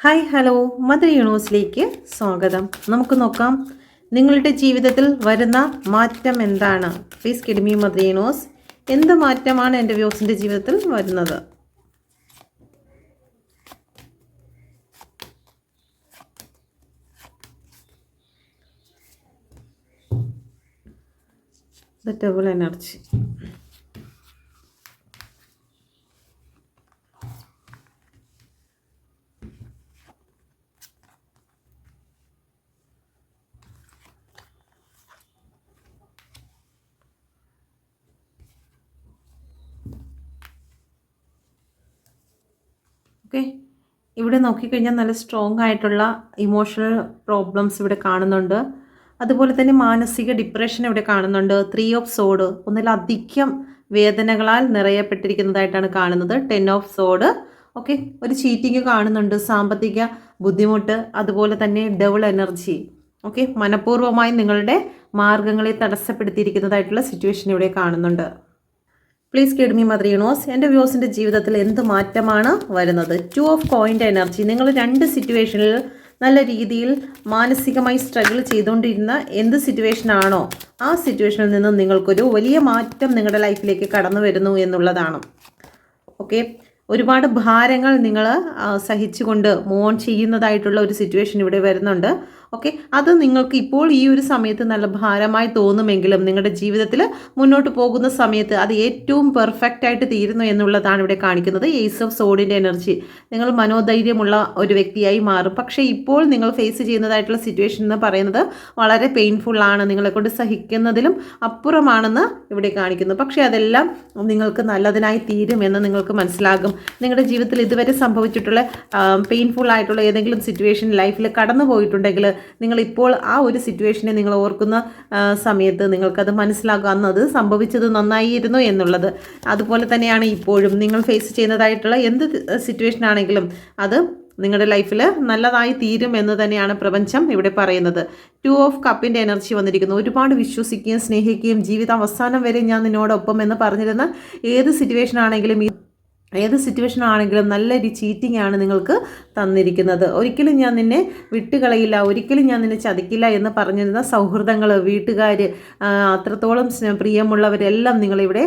Hi hello mother യൂണിവേഴ്സിലേക്ക് സ്വാഗതം. നമുക്ക് നോക്കാം നിങ്ങളുടെ ജീവിതത്തിൽ വരുന്ന മാറ്റം എന്താണ്. പ്ലീസ് കിഡ്മി മദർ യൂണിവേഴ്സ്, എന്ത് മാറ്റമാണ് എൻ്റെ വ്യൂസിൻ്റെ ജീവിതത്തിൽ വരുന്നത്? The double energy. ഓക്കെ, ഇവിടെ നോക്കിക്കഴിഞ്ഞാൽ നല്ല സ്ട്രോങ് ആയിട്ടുള്ള ഇമോഷണൽ പ്രോബ്ലംസ് ഇവിടെ കാണുന്നുണ്ട്. അതുപോലെ തന്നെ മാനസിക ഡിപ്രഷൻ ഇവിടെ കാണുന്നുണ്ട്. 3 ഓഫ് സോഡ്, ഒന്നിലധികം വേദനകളാൽ നിറയപ്പെട്ടിരിക്കുന്നതായിട്ടാണ് കാണുന്നത്. 10 ഓഫ് സോഡ്. ഓക്കെ, ഒരു ചീറ്റിങ് കാണുന്നുണ്ട്, സാമ്പത്തിക ബുദ്ധിമുട്ട്, അതുപോലെ തന്നെ ഡബിൾ എനർജി. ഓക്കെ, മനഃപൂർവ്വമായി നിങ്ങളുടെ മാർഗങ്ങളെ തടസ്സപ്പെടുത്തിയിരിക്കുന്നതായിട്ടുള്ള സിറ്റുവേഷൻ ഇവിടെ കാണുന്നുണ്ട്. പ്ലീസ് കിഡ്മി മദർ യൂണിവേഴ്സ്, എൻ്റെ വ്യൂസിൻ്റെ ജീവിതത്തിൽ എന്ത് മാറ്റമാണ് വരുന്നത്? 2 ഓഫ് കോയിൻ്റെ എനർജി. നിങ്ങൾ 2 സിറ്റുവേഷനിൽ നല്ല രീതിയിൽ മാനസികമായി സ്ട്രഗിൾ ചെയ്തുകൊണ്ടിരുന്ന എന്ത് സിറ്റുവേഷനാണോ ആ സിറ്റുവേഷനിൽ നിന്ന് നിങ്ങൾക്കൊരു വലിയ മാറ്റം നിങ്ങളുടെ ലൈഫിലേക്ക് കടന്നു വരുന്നു എന്നുള്ളതാണ്. ഓക്കെ, ഒരുപാട് ഭാരങ്ങൾ നിങ്ങൾ സഹിച്ചുകൊണ്ട് മൂവ് ഓൺ ചെയ്യുന്നതായിട്ടുള്ള ഒരു സിറ്റുവേഷൻ ഇവിടെ വരുന്നുണ്ട്. ഓക്കെ, അത് നിങ്ങൾക്ക് ഇപ്പോൾ ഈ ഒരു സമയത്ത് നല്ല ഭാരമായി തോന്നുമെങ്കിലും നിങ്ങളുടെ ജീവിതത്തിൽ മുന്നോട്ട് പോകുന്ന സമയത്ത് അത് ഏറ്റവും പെർഫെക്റ്റ് ആയിട്ട് തീരുന്നു എന്നുള്ളതാണ് ഇവിടെ കാണിക്കുന്നത്. ഏസ് ഓഫ് സോഡിൻ്റെ എനർജി. നിങ്ങൾ മനോധൈര്യമുള്ള ഒരു വ്യക്തിയായി മാറും. പക്ഷേ ഇപ്പോൾ നിങ്ങൾ ഫേസ് ചെയ്യുന്നതായിട്ടുള്ള സിറ്റുവേഷൻ എന്ന് പറയുന്നത് വളരെ പെയിൻഫുൾ ആണ്, നിങ്ങളെക്കൊണ്ട് സഹിക്കുന്നതിലും അപ്പുറമാണെന്ന് ഇവിടെ കാണിക്കുന്നു. പക്ഷേ അതെല്ലാം നിങ്ങൾക്ക് നല്ലതിനായി തീരുമെന്ന് നിങ്ങൾക്ക് മനസ്സിലാകും. നിങ്ങളുടെ ജീവിതത്തിൽ ഇതുവരെ സംഭവിച്ചിട്ടുള്ള പെയിൻഫുൾ ആയിട്ടുള്ള ഏതെങ്കിലും സിറ്റുവേഷൻ ലൈഫിൽ കടന്നു പോയിട്ടുണ്ടെങ്കിൽ നിങ്ങളിപ്പോൾ ആ ഒരു സിറ്റുവേഷനെ നിങ്ങൾ ഓർക്കുന്ന സമയത്ത് നിങ്ങൾക്കത് മനസ്സിലാകുക, അന്നത് സംഭവിച്ചത് നന്നായിരുന്നു എന്നുള്ളത്. അതുപോലെ തന്നെയാണ് ഇപ്പോഴും നിങ്ങൾ ഫേസ് ചെയ്യുന്നതായിട്ടുള്ള എന്ത് സിറ്റുവേഷൻ ആണെങ്കിലും അത് നിങ്ങളുടെ ലൈഫിൽ നല്ലതായി തീരും എന്ന് തന്നെയാണ് പ്രപഞ്ചം ഇവിടെ പറയുന്നത്. 2 ഓഫ് കപ്പിൻ്റെ എനർജി വന്നിരിക്കുന്നു. ഒരുപാട് വിശ്വസിക്കുകയും സ്നേഹിക്കുകയും ജീവിതം അവസാനം വരെ ഞാൻ നിന്നോടൊപ്പം എന്ന് പറഞ്ഞിരുന്ന ഏത് സിറ്റുവേഷൻ ആണെങ്കിലും നല്ല ഒരു ചീറ്റിംഗ് ആണ് നിങ്ങൾക്ക് തന്നിരിക്കുന്നത്. ഒരിക്കലും ഞാൻ നിന്നെ വിട്ടുകളയില്ല, ഒരിക്കലും ഞാൻ നിന്നെ ചതിക്കില്ല എന്ന് പറഞ്ഞിരുന്ന സൗഹൃദങ്ങൾ, വീട്ടുകാർ, അത്രത്തോളം പ്രിയമുള്ളവരെല്ലാം നിങ്ങളിവിടെ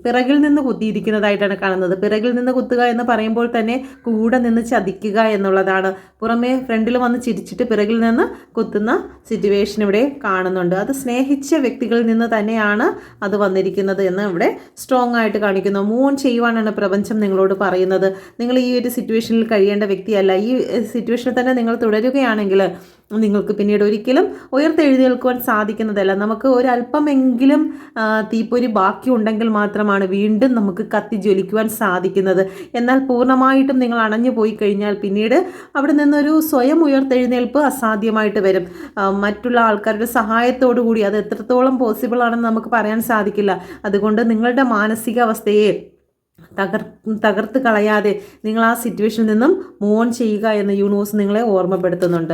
പിറകിൽ നിന്ന് കുത്തിയിരിക്കുന്നതായിട്ടാണ് കാണുന്നത്. പിറകിൽ നിന്ന് കുത്തുക എന്ന് പറയുമ്പോൾ തന്നെ കൂടെ നിന്ന് ചതിക്കുക എന്നുള്ളതാണ്. പുറമേ ഫ്രണ്ടിൽ വന്ന് ചിരിച്ചിട്ട് പിറകിൽ നിന്ന് കുത്തുന്ന സിറ്റുവേഷൻ ഇവിടെ കാണുന്നുണ്ട്. അത് സ്നേഹിച്ച വ്യക്തികളിൽ നിന്ന് തന്നെയാണ് അത് വന്നിരിക്കുന്നത് എന്ന് ഇവിടെ സ്ട്രോങ് ആയിട്ട് കാണിക്കുന്നു. മൂവ് ഓൺ ചെയ്യുവാനാണ് പ്രപഞ്ചം നിങ്ങളോട് പറയുന്നത്. നിങ്ങൾ ഈ ഒരു സിറ്റുവേഷനിൽ കഴിയേണ്ട വ്യക്തിയല്ല. ഈ സിറ്റുവേഷനിൽ തന്നെ നിങ്ങൾ തുടരുകയാണെങ്കിൽ നിങ്ങൾക്ക് പിന്നീട് ഒരിക്കലും ഉയർത്തെഴുന്നേൽക്കുവാൻ സാധിക്കുന്നതല്ല. നമുക്ക് ഒരല്പമെങ്കിലും തീപ്പൊരി ബാക്കിയുണ്ടെങ്കിൽ മാത്രമാണ് വീണ്ടും നമുക്ക് കത്തി ജ്വലിക്കുവാൻ സാധിക്കുന്നത്. എന്നാൽ പൂർണ്ണമായിട്ടും നിങ്ങൾ അണഞ്ഞു പോയി കഴിഞ്ഞാൽ പിന്നീട് അവിടെ നിന്നൊരു സ്വയം ഉയർത്തെഴുന്നേൽപ്പ് അസാധ്യമായിട്ട് വരും. മറ്റുള്ള ആൾക്കാരുടെ സഹായത്തോടു കൂടി അത് എത്രത്തോളം പോസിബിൾ ആണെന്ന് നമുക്ക് പറയാൻ സാധിക്കില്ല. അതുകൊണ്ട് നിങ്ങളുടെ മാനസികാവസ്ഥയെ തകർത്ത് കളയാതെ നിങ്ങൾ ആ സിറ്റുവേഷനിൽ നിന്നും മൂവ് ഓൺ ചെയ്യുക എന്ന് യൂണിവേഴ്സ് നിങ്ങളെ ഓർമ്മപ്പെടുത്തുന്നുണ്ട്.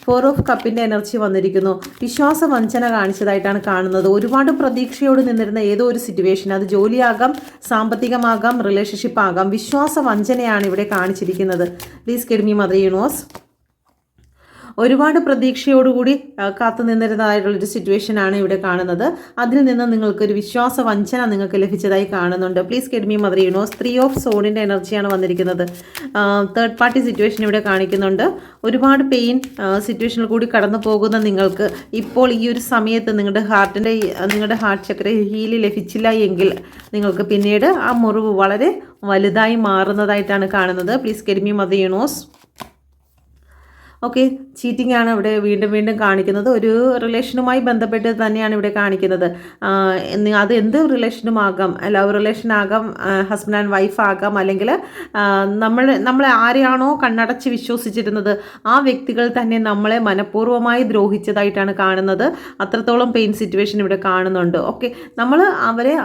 4 ഓഫ് കപ്പിൻ്റെ എനർജി വന്നിരിക്കുന്നു. വിശ്വാസവഞ്ചന കാണിച്ചതായിട്ടാണ് കാണുന്നത്. ഒരുപാട് പ്രതീക്ഷയോട് നിന്നിരുന്ന ഏതോ ഒരു സിറ്റുവേഷൻ, അത് ജോലിയാകാം, സാമ്പത്തികമാകാം, റിലേഷൻഷിപ്പ് ആകാം, വിശ്വാസവഞ്ചനയാണ് ഇവിടെ കാണിച്ചിരിക്കുന്നത്. പ്ലീസ് കിഡ്മി മദർ യൂണിവേഴ്സ്, ഒരുപാട് പ്രതീക്ഷയോടുകൂടി കാത്തു നിന്നിരുന്നതായിട്ടുള്ളൊരു സിറ്റുവേഷനാണ് ഇവിടെ കാണുന്നത്. അതിൽ നിന്ന് നിങ്ങൾക്കൊരു വിശ്വാസവഞ്ചന നിങ്ങൾക്ക് ലഭിച്ചതായി കാണുന്നുണ്ട്. പ്ലീസ് കിഡ്മി മദർ യൂണിവേഴ്സ്, 3 ഓഫ് സോഡിൻ്റെ എനർജിയാണ് വന്നിരിക്കുന്നത്. തേർഡ് പാർട്ടി സിറ്റുവേഷൻ ഇവിടെ കാണിക്കുന്നുണ്ട്. ഒരുപാട് പെയിൻ സിറ്റുവേഷനിൽ കൂടി കടന്നു പോകുന്ന നിങ്ങൾക്ക് ഇപ്പോൾ ഈ ഒരു സമയത്ത് നിങ്ങളുടെ ഹാർട്ട് ചക്ര ഹീല് ലഭിച്ചില്ല എങ്കിൽ നിങ്ങൾക്ക് പിന്നീട് ആ മുറിവ് വളരെ വലുതായി മാറുന്നതായിട്ടാണ് കാണുന്നത്. പ്ലീസ് കിഡ്മി മദർ യൂണിവേഴ്സ്. ഓക്കെ, ചീറ്റിംഗ് ആണ് ഇവിടെ വീണ്ടും കാണിക്കുന്നത്. ഒരു റിലേഷനുമായി ബന്ധപ്പെട്ട് തന്നെയാണ് ഇവിടെ കാണിക്കുന്നത്. അത് എന്ത് റിലേഷനും ആകാം, ലവ് റിലേഷൻ ആകാം, ഹസ്ബൻഡ് ആൻഡ് വൈഫ് ആകാം, അല്ലെങ്കിൽ നമ്മളെ ആരെയാണോ കണ്ണടച്ച് വിശ്വസിച്ചിരുന്നത് ആ വ്യക്തികൾ തന്നെ നമ്മളെ മനഃപൂർവ്വമായി ദ്രോഹിച്ചതായിട്ടാണ് കാണുന്നത്. അത്രത്തോളം പെയിൻ സിറ്റുവേഷൻ ഇവിടെ കാണുന്നുണ്ട്. ഓക്കെ, നമ്മൾ അവരെ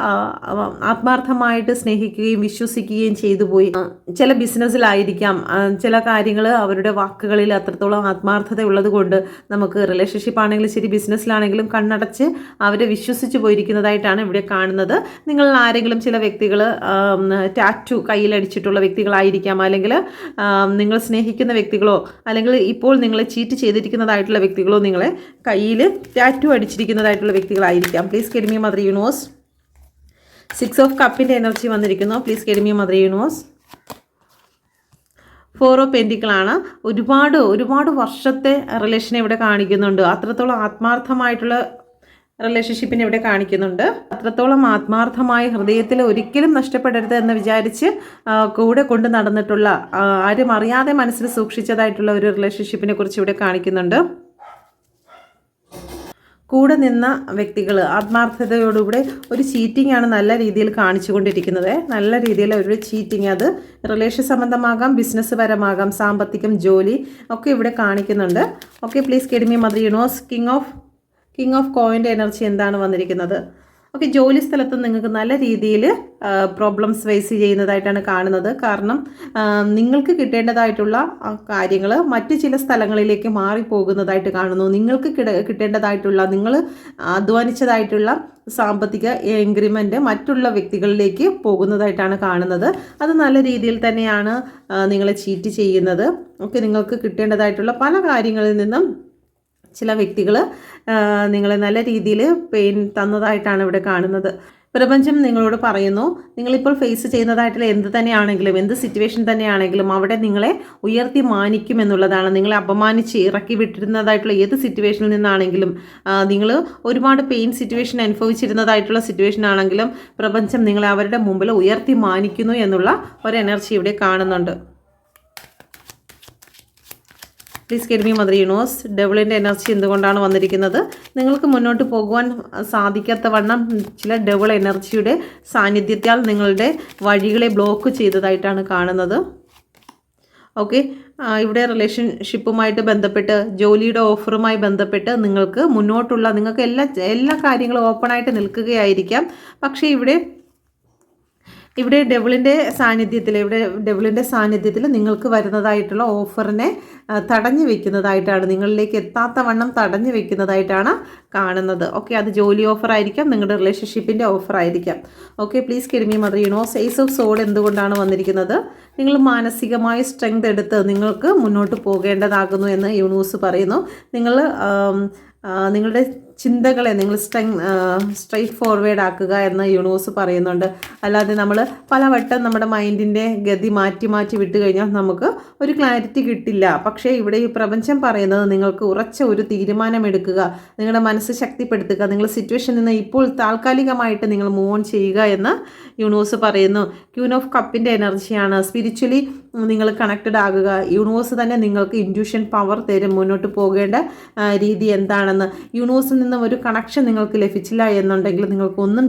ആത്മാർത്ഥമായിട്ട് സ്നേഹിക്കുകയും വിശ്വസിക്കുകയും ചെയ്തു പോയി. ചില ബിസിനസ്സിലായിരിക്കാം, ചില കാര്യങ്ങൾ അവരുടെ വാക്കുകളിൽ അത്രത്തോളം അത്രത്തോളം ആത്മാർത്ഥത ഉള്ളത് കൊണ്ട് നമുക്ക് റിലേഷൻഷിപ്പ് ആണെങ്കിലും ശരി, ബിസിനസ്സിലാണെങ്കിലും കണ്ണടച്ച് അവരെ വിശ്വസിച്ച് പോയിരിക്കുന്നതായിട്ടാണ് ഇവിടെ കാണുന്നത്. നിങ്ങൾ ആരെങ്കിലും ചില വ്യക്തികൾ ടാറ്റു കയ്യിലടിച്ചിട്ടുള്ള വ്യക്തികളായിരിക്കാം, അല്ലെങ്കിൽ നിങ്ങൾ സ്നേഹിക്കുന്ന വ്യക്തികളോ അല്ലെങ്കിൽ ഇപ്പോൾ നിങ്ങളെ ചീറ്റ് ചെയ്തിരിക്കുന്നതായിട്ടുള്ള വ്യക്തികളോ നിങ്ങളെ കയ്യിൽ ടാറ്റു അടിച്ചിരിക്കുന്നതായിട്ടുള്ള വ്യക്തികളായിരിക്കാം. Please give me mother universe. 6 of കപ്പിൻ്റെ എനർജി വന്നിരിക്കുന്നു. Please give me mother universe. 4 of പെൻറ്റിക്കിളാണ്. ഒരുപാട് വർഷത്തെ റിലേഷനെ ഇവിടെ കാണിക്കുന്നുണ്ട്. അത്രത്തോളം ആത്മാർത്ഥമായിട്ടുള്ള റിലേഷൻഷിപ്പിനെ ഇവിടെ കാണിക്കുന്നുണ്ട്. അത്രത്തോളം ആത്മാർത്ഥമായ ഹൃദയത്തിൽ ഒരിക്കലും നഷ്ടപ്പെടരുത് എന്ന് വിചാരിച്ച് കൂടെ കൊണ്ട് നടന്നിട്ടുള്ള, ആരും അറിയാതെ മനസ്സിൽ സൂക്ഷിച്ചതായിട്ടുള്ള ഒരു റിലേഷൻഷിപ്പിനെ കുറിച്ച് ഇവിടെ കാണിക്കുന്നുണ്ട്. കൂടെ നിന്ന വ്യക്തികൾ ആത്മാർത്ഥതയോടുകൂടെ ഒരു ചീറ്റിംഗ് ആണ് നല്ല രീതിയിൽ കാണിച്ചു കൊണ്ടിരിക്കുന്നത്. നല്ല രീതിയിൽ ഒരു ചീറ്റിംഗ്, അത് റിലേഷൻ സംബന്ധമാകാം, ബിസിനസ് പരമാകാം, സാമ്പത്തികം, ജോലി ഒക്കെ ഇവിടെ കാണിക്കുന്നുണ്ട്. Okay, please give me mother universe. King of കോയിൻ്റെ എനർജി എന്താണ് വന്നിരിക്കുന്നത്? ഓക്കെ, ജോലി സ്ഥലത്ത് നിങ്ങൾക്ക് നല്ല രീതിയിൽ പ്രോബ്ലംസ് ഫേസ് ചെയ്യുന്നതായിട്ടാണ് കാണുന്നത്. കാരണം നിങ്ങൾക്ക് കിട്ടേണ്ടതായിട്ടുള്ള കാര്യങ്ങൾ മറ്റ് ചില സ്ഥലങ്ങളിലേക്ക് മാറിപ്പോകുന്നതായിട്ട് കാണുന്നു. നിങ്ങൾക്ക് കിട്ടേണ്ടതായിട്ടുള്ള, നിങ്ങൾ അധ്വാനിച്ചതായിട്ടുള്ള സാമ്പത്തിക ഇൻക്രിമെൻ്റ് മറ്റുള്ള വ്യക്തികളിലേക്ക് പോകുന്നതായിട്ടാണ് കാണുന്നത്. അത് നല്ല രീതിയിൽ തന്നെയാണ് നിങ്ങളെ ചീറ്റ് ചെയ്യുന്നത്. ഓക്കെ, നിങ്ങൾക്ക് കിട്ടേണ്ടതായിട്ടുള്ള പല കാര്യങ്ങളിൽ നിന്നും ചില വ്യക്തികൾ നിങ്ങളെ നല്ല രീതിയിൽ പെയിൻ തന്നതായിട്ടാണ് ഇവിടെ കാണുന്നത്. പ്രപഞ്ചം നിങ്ങളോട് പറയുന്നു, നിങ്ങളിപ്പോൾ ഫേസ് ചെയ്യുന്നതായിട്ടുള്ള എന്ത് തന്നെയാണെങ്കിലും, എന്ത് സിറ്റുവേഷൻ തന്നെയാണെങ്കിലും അവിടെ നിങ്ങളെ ഉയർത്തി മാനിക്കുമെന്നുള്ളതാണ്. നിങ്ങളെ അപമാനിച്ച് ഇറക്കി വിട്ടിരുന്നതായിട്ടുള്ള ഏത് സിറ്റുവേഷനിൽ നിന്നാണെങ്കിലും, നിങ്ങൾ ഒരുപാട് പെയിൻ സിറ്റുവേഷൻ അനുഭവിച്ചിരുന്നതായിട്ടുള്ള സിറ്റുവേഷൻ ആണെങ്കിലും പ്രപഞ്ചം നിങ്ങളെ അവരുടെ മുമ്പിൽ ഉയർത്തി മാനിക്കുന്നു എന്നുള്ള ഒരു എനർജി ഇവിടെ കാണുന്നുണ്ട്. Please give me mother universe. ഡെവിളിൻ്റെ എനർജി എന്തുകൊണ്ടാണ് വന്നിരിക്കുന്നത്? നിങ്ങൾക്ക് മുന്നോട്ട് പോകുവാൻ സാധിക്കാത്ത വണ്ണം ചില ഡെവിൾ എനർജിയുടെ സാന്നിധ്യത്താൽ നിങ്ങളുടെ വഴികളെ ബ്ലോക്ക് ചെയ്തതായിട്ടാണ് കാണുന്നത്. ഓക്കെ, ഇവിടെ റിലേഷൻഷിപ്പുമായിട്ട് ബന്ധപ്പെട്ട്, ജോലിയുടെ ഓഫറുമായി ബന്ധപ്പെട്ട് നിങ്ങൾക്ക് എല്ലാ കാര്യങ്ങളും ഓപ്പണായിട്ട് നിൽക്കുകയായിരിക്കാം. പക്ഷേ ഇവിടെ ഡെവിളിൻ്റെ സാന്നിധ്യത്തിൽ നിങ്ങൾക്ക് വരുന്നതായിട്ടുള്ള ഓഫറിനെ തടഞ്ഞു വെക്കുന്നതായിട്ടാണ്, നിങ്ങളിലേക്ക് എത്താത്ത വണ്ണം തടഞ്ഞു വെക്കുന്നതായിട്ടാണ് കാണുന്നത്. ഓക്കെ, അത് ജോലി ഓഫർ ആയിരിക്കാം, നിങ്ങളുടെ റിലേഷൻഷിപ്പിൻ്റെ ഓഫർ ആയിരിക്കാം. Okay, please give me mother universe. Ace of sword എന്തുകൊണ്ടാണ് വന്നിരിക്കുന്നത്? നിങ്ങൾ മാനസികമായ സ്ട്രെങ്ത് എടുത്ത് നിങ്ങൾക്ക് മുന്നോട്ട് പോകേണ്ടതാകുന്നു എന്ന് യൂണിവേഴ്സ് പറയുന്നു. നിങ്ങളുടെ ചിന്തകളെ നിങ്ങൾ സ്ട്രൈറ്റ് ഫോർവേഡ് ആക്കുക എന്ന് യൂണിവേഴ്സ് പറയുന്നുണ്ട്. അല്ലാതെ നമ്മൾ പലവട്ടം നമ്മുടെ മൈൻഡിൻ്റെ ഗതി മാറ്റി വിട്ട് കഴിഞ്ഞാൽ നമുക്ക് ഒരു ക്ലാരിറ്റി കിട്ടില്ല. പക്ഷേ ഇവിടെ ഈ പ്രപഞ്ചം പറയുന്നത് നിങ്ങൾക്ക് ഉറച്ച ഒരു തീരുമാനമെടുക്കുക, നിങ്ങളുടെ മനസ്സ് ശക്തിപ്പെടുത്തുക, നിങ്ങളുടെ സിറ്റുവേഷനിൽ നിന്ന് ഇപ്പോൾ താൽക്കാലികമായിട്ട് നിങ്ങൾ മൂവ് ഓൺ ചെയ്യുക എന്ന് യൂണിവേഴ്സ് പറയുന്നു. ക്യൂൻ ഓഫ് കപ്പിൻ്റെ എനർജിയാണ്. സ്പിരിച്വലി നിങ്ങൾ കണക്റ്റഡ് ആകുക. യൂണിവേഴ്സ് തന്നെ നിങ്ങൾക്ക് ഇൻറ്റ്യൂഷൻ പവർ തരും, മുന്നോട്ട് പോകേണ്ട രീതി എന്താണെന്ന്. യൂണിവേഴ്സിൽ നിന്നും ഒരു കണക്ഷൻ നിങ്ങൾക്ക് ലഭിച്ചില്ല എന്നുണ്ടെങ്കിൽ നിങ്ങൾക്ക് ഒന്നും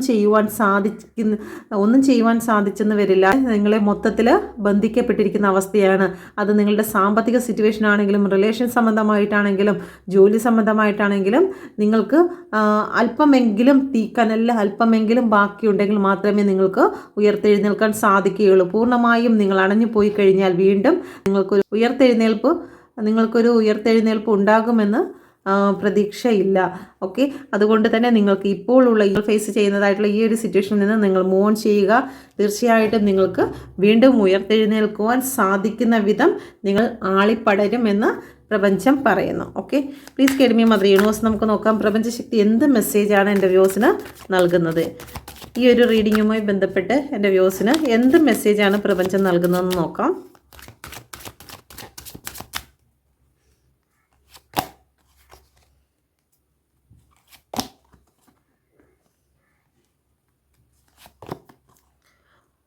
ചെയ്യുവാൻ സാധിച്ചെന്ന് വരില്ല. നിങ്ങളെ മൊത്തത്തിൽ ബന്ധിക്കപ്പെട്ടിരിക്കുന്ന അവസ്ഥയാണ്. അത് നിങ്ങളുടെ സാമ്പത്തിക സിറ്റുവേഷൻ ആണെങ്കിലും, റിലേഷൻ സംബന്ധമായിട്ടാണെങ്കിലും, ജോലി സംബന്ധമായിട്ടാണെങ്കിലും നിങ്ങൾക്ക് അല്പമെങ്കിലും തീക്കനലിൽ അല്പമെങ്കിലും ബാക്കിയുണ്ടെങ്കിൽ മാത്രമേ നിങ്ങൾക്ക് ഉയർത്തെഴുന്നേൽക്കാൻ സാധിക്കുകയുള്ളൂ. പൂർണ്ണമായും നിങ്ങൾ അണഞ്ഞു പോയി കഴിഞ്ഞാൽ വീണ്ടും നിങ്ങൾക്കൊരു ഉയർത്തെഴുന്നേൽപ്പ് ഉണ്ടാകുമെന്ന് പ്രതീക്ഷയില്ല. ഓക്കെ, അതുകൊണ്ട് തന്നെ നിങ്ങൾക്ക് ഇപ്പോഴുള്ള ഫേസ് ചെയ്യുന്നതായിട്ടുള്ള ഈ ഒരു സിറ്റുവേഷനിൽ നിന്ന് നിങ്ങൾ മൂവ് ഓൺ ചെയ്യുക. തീർച്ചയായിട്ടും നിങ്ങൾക്ക് വീണ്ടും ഉയർത്തെഴുന്നേൽക്കുവാൻ സാധിക്കുന്ന വിധം നിങ്ങൾ ആളിപ്പടരുമെന്ന് പ്രപഞ്ചം പറയുന്നു. Okay, please give me mother universe. നമുക്ക് നോക്കാം പ്രപഞ്ചശക്തി എന്ത് മെസ്സേജാണ് എൻ്റെ വ്യൂസിന് നൽകുന്നത്. ഈ ഒരു റീഡിങ്ങുമായി ബന്ധപ്പെട്ട് എൻ്റെ വ്യൂസിന് എന്ത് മെസ്സേജാണ് പ്രപഞ്ചം നൽകുന്നതെന്ന് നോക്കാം.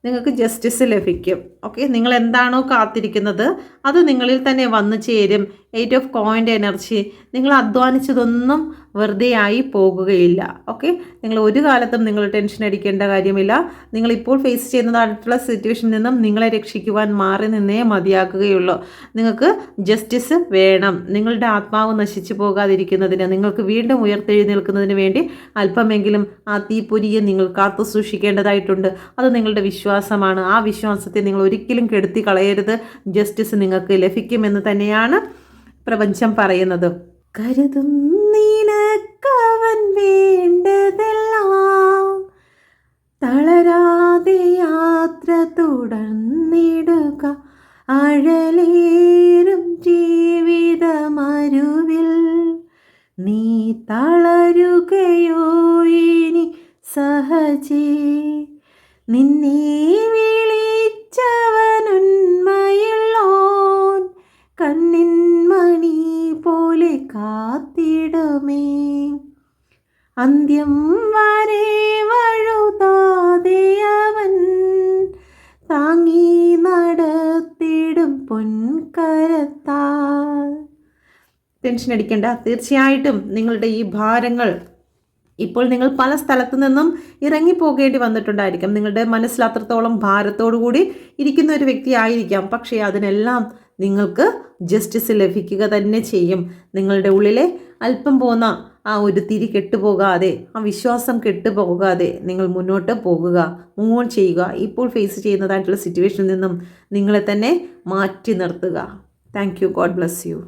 നിങ്ങൾക്ക് ജസ്റ്റിസ് ലഭിക്കും. ഓക്കെ, നിങ്ങൾ എന്താണോ കാത്തിരിക്കുന്നത് അത് നിങ്ങളിൽ തന്നെ വന്നു ചേരും. 8 ഓഫ് കോയിൻ്റെ എനർജി. നിങ്ങൾ അധ്വാനിച്ചതൊന്നും വെറുതെ ആയി പോകുകയില്ല. ഓക്കെ, നിങ്ങൾ ഒരു കാലത്തും നിങ്ങൾ ടെൻഷൻ അടിക്കേണ്ട കാര്യമില്ല. നിങ്ങളിപ്പോൾ ഫേസ് ചെയ്യുന്നതായിട്ടുള്ള സിറ്റുവേഷനിൽ നിന്നും നിങ്ങളെ രക്ഷിക്കുവാൻ മാറി നിന്നേ മതിയാക്കുകയുള്ളൂ. നിങ്ങൾക്ക് ജസ്റ്റിസ് വേണം. നിങ്ങളുടെ ആത്മാവ് നശിച്ചു പോകാതിരിക്കുന്നതിന്, നിങ്ങൾക്ക് വീണ്ടും ഉയർത്തെഴുന്നേൽക്കുന്നതിന് വേണ്ടി അല്പമെങ്കിലും ആ തീപ്പൊരിയെ നിങ്ങൾ കാത്തു സൂക്ഷിക്കേണ്ടതായിട്ടുണ്ട്. അത് നിങ്ങളുടെ വിശ്വാസമാണ്. ആ വിശ്വാസത്തെ നിങ്ങൾ ഒരിക്കലും കെടുത്തി കളയരുത്. ജസ്റ്റിസ് നിങ്ങൾക്ക് ലഭിക്കുമെന്ന് തന്നെയാണ് പ്രപഞ്ചം പറയുന്നത്. കരുതും നിനക്കവൻ വേണ്ടതെല്ലാം, തളരാതെ യാത്ര തുടർന്നിടുക, അഴലേറും ജീവിതമരുവിൽ നീ തളരുകയോ ഇനി സഹജേ, നിന്നെ വിളിച്ചവനുന്മയുള്ളോൻ കണ്ണിൻ മണി പോലെ കാത്തിടുമേ, അന്ത്യം വരെ വഴുതാതെ അവൻ താങ്ങി നടത്തിടും പൊൻകരത്താൽ. ടെൻഷൻ അടിക്കേണ്ട, തീർച്ചയായിട്ടും നിങ്ങളുടെ ഈ ഭാരങ്ങൾ ഇപ്പോൾ നിങ്ങൾ പല സ്ഥലത്തു നിന്നും ഇറങ്ങിപ്പോകേണ്ടി വന്നിട്ടുണ്ടായിരിക്കാം. നിങ്ങളുടെ മനസ്സിൽ അത്രത്തോളം ഭാരത്തോടു കൂടി ഇരിക്കുന്ന ഒരു വ്യക്തി ആയിരിക്കാം. പക്ഷേ അതിനെല്ലാം നിങ്ങൾക്ക് ജസ്റ്റിസ് ലഭിക്കുക തന്നെ ചെയ്യും. നിങ്ങളുടെ ഉള്ളിലെ അല്പം പോന്ന ആ ഒരു തിരി കെട്ടുപോകാതെ, ആ വിശ്വാസം കെട്ടുപോകാതെ നിങ്ങൾ മുന്നോട്ട് പോകുക, മൂവ് ഓൺ ചെയ്യുക. ഇപ്പോൾ ഫേസ് ചെയ്യുന്നതായിട്ടുള്ള സിറ്റുവേഷനിൽ നിന്നും നിങ്ങളെ തന്നെ മാറ്റി നിർത്തുക. Thank you. God bless you.